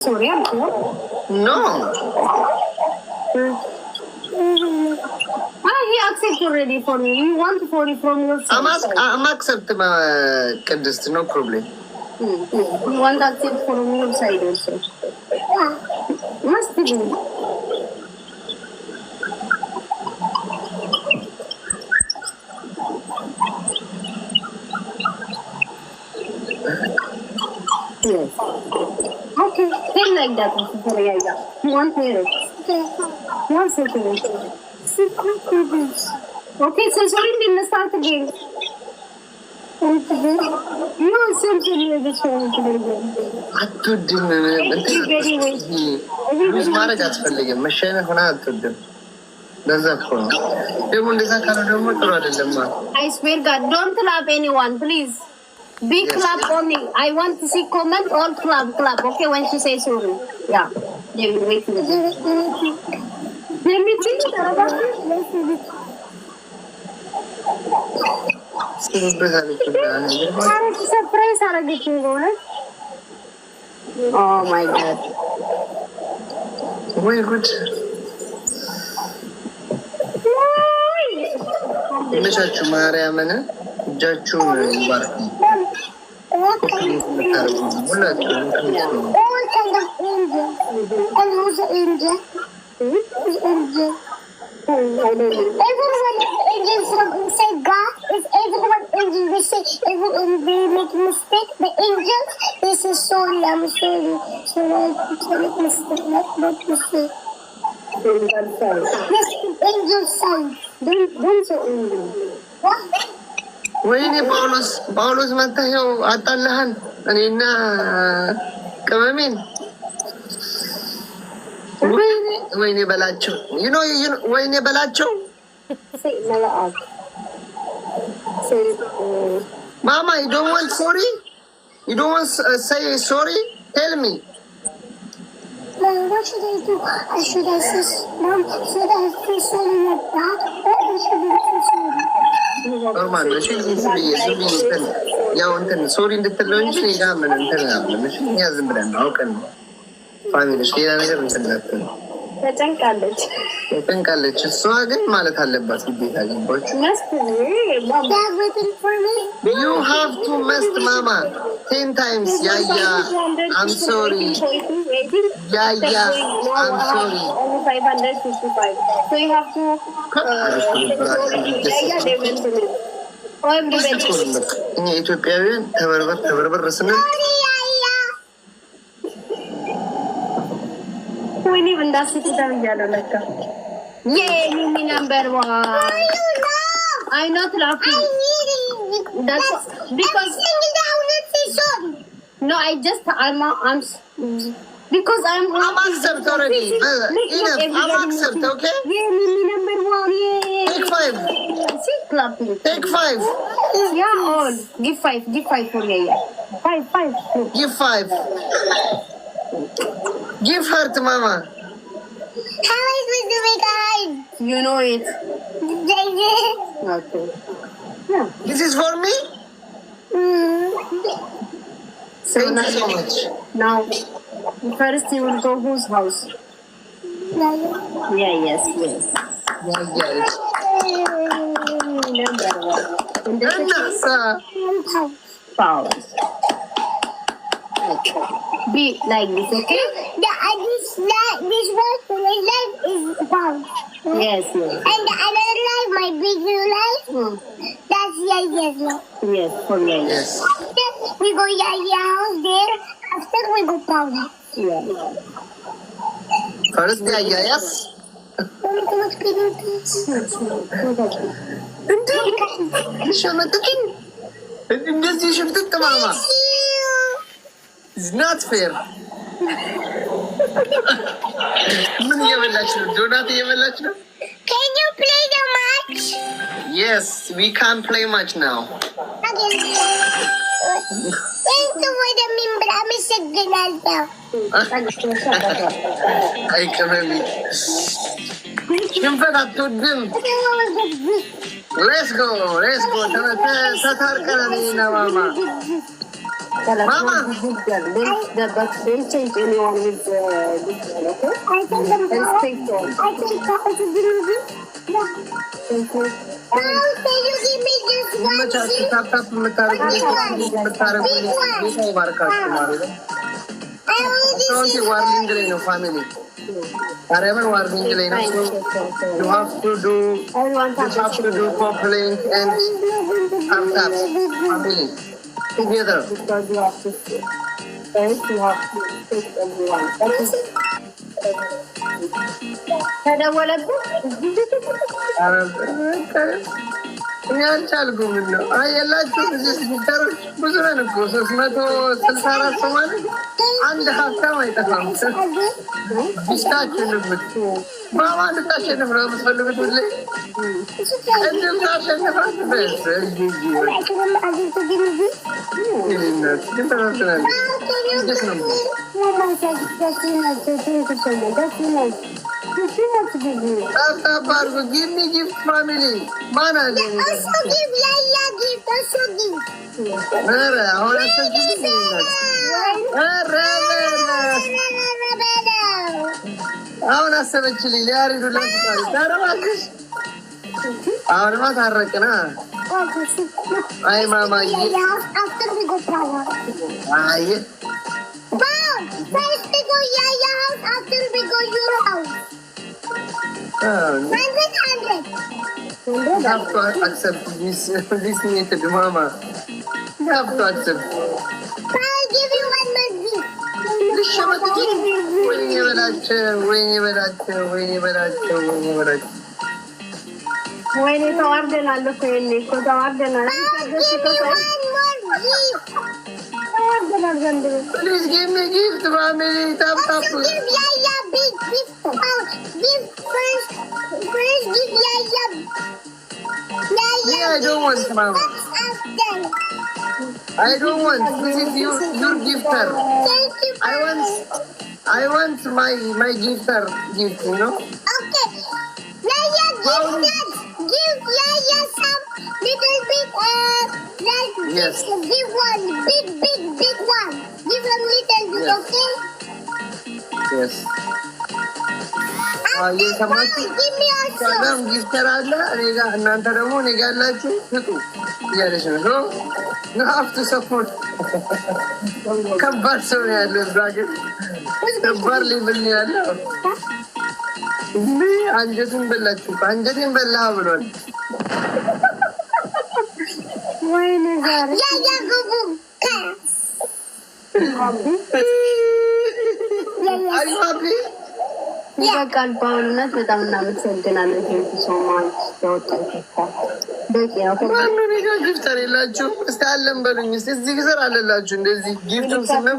Sorry, I'm cool. No. He accepted already for me. You want for it from your side? I'm accepting my contest, no problem. You want to accept from your side also? Yeah. Must be. Yes. Okay. Feel like that. One minute. One second. Okay, so sorry, let's start again. You simply this one again. አትወድም ሉዝ ማድረግ አስፈልግም መሸነ ሆና አትወድም ለዛ እኮ ነው ደግሞ እንደዛ ካለ ደግሞ ጥሩ አይደለም I swear God, don't clap anyone, please. Big clap only. I want to see comment, all clap, okay, when she says sorry. Yeah. Wait a minute. Let me think. Surprise oh my God. Very good. እነሻችሁ ማርያምን እጃችሁን ይባርኩ Everyone angels say God is everyone angels they say everyone they make mistake the angels they say sorry I'm sorry so I make mistake not mistake angels sign don't say angel what ወይኔ ጳውሎስ መጣው አጣላህን እኔና ቅመሜን ወይኔ በላቸው ወይኔ በላቸው Mama, you don't want sorry? You don't want say sorry? Tell me. Mom, what should I do? Should I say, Mom, should I say sorry like that? Or should I say sorry? Normal, ያው እንትን ሶሪ እንድትለው እንጂ ሌላ ምን እንትን አለ ምንሽ ያዝም ብለን አውቀን ነው ፋሚሊሽ ሌላ ነገር እንትን ነው ተጨንቃለች እሷ ግን ማለት አለባት ግዴታ ገባች you have to must mama 10 times yeah I'm sorry yeah I'm sorry so you have to እኛ ኢትዮጵያውያን ተበርበር ስንል ወይኔ እንዳስት ታያለ ለካ የኔ number 1 I not laughing that's because no I just I'm because I'm accept already I'm accept okay yeah number 1 yeah take 5 see clapping take 5 yeah all give 5 for yeah 5 give 5 give her to mama how is we doing guys you know it okay yeah this is for me thank you so much now first you will go whose house yeah yes number 1 and that's Pause. Be like this, okay? This one life is bound. Yes. And the other life, my big life, that's yes. Yes, for yes. After we go house there, after we go down. Yeah. First yes. እንደዚህ ሽፍትት ማማ It's not fair. ምን እየበላች ነው? ዶናት እየበላች ነው? Can you play the match? Yes, we can play match now. Okay. Thank you for the member. I'm a signal. አይ ቅመሚ ሽንፈት አትወድም። Let's go. ተታርቀናል እና ማማ Mama. Don't change anyone with this one, okay? Respect all. I can tap it to do this. Now, can you give me this one? Family. Whatever warning, you have to do. You have to do complaint and tap family together. Because you have to first you have to take everyone. That is ያልቻልኩም ነው። አይ የላችሁ ሲስተሮች ብዙ ነን እኮ 364 ማለት አንድ ሀብታም አይጠፋም። ብቻችሁን ማማ እንድታሸንፍ ነው የምትፈልጉት ሁሌ እንድም ታሸንፋት በስ Tapargo, give me gift family. Mana give Yaya gift, also give. Nara, ahora se give. Ahora se ve chili, le haré un lazo. Nara, vamos. Ahora más arranca. Ay, mamá. After we go power. Ay. Wow, first we go Yaya house, after we go your house. 100. You have to accept this method, Mama. You have to accept. I'll give you one more gift. ወይኔ ተዋርደናል እኮ የኔ እኮ ተዋርደናል። ተዋርደናል ዘንድሮ። Please give me gift, family. Tap. Give Yaya big gift. Give first give Yaya. Yeah, I don't want, Mama. I don't want. This is your gifter. Thank you. I want my gifter gift, you know? Okay. Yaya, give Yaya some little bit, like Yes. give one, big one. Give them little bit, Yes. okay? Yes. Give me also. ሰላም ጊፍተር አለ እኔ ጋር እናንተ ደግሞ እኔ ጋር ያላችሁ ፍጡ እያለች ነው ሀፍቱ ሰፖርት ከባድ ሰው ነው ያለው እዛ ግን ከባድ ሊብል ነው ያለው አንጀቱን በላችሁ አንጀቴን በላ ብሏል ወይኔ ዛሬ Yaya ጉቡ አዩ አቢ ይበቃል። በእውነት በጣም እናመሰግናለን። ቴንኪ ሶማች ያወጣው በቂ ነው። ማኑ ኔጋ ጊፍተር የላችሁ እስቲ አለን በሉኝ እስቲ እዚህ ግዘር አለላችሁ እንደዚህ ጊፍቱን ስነው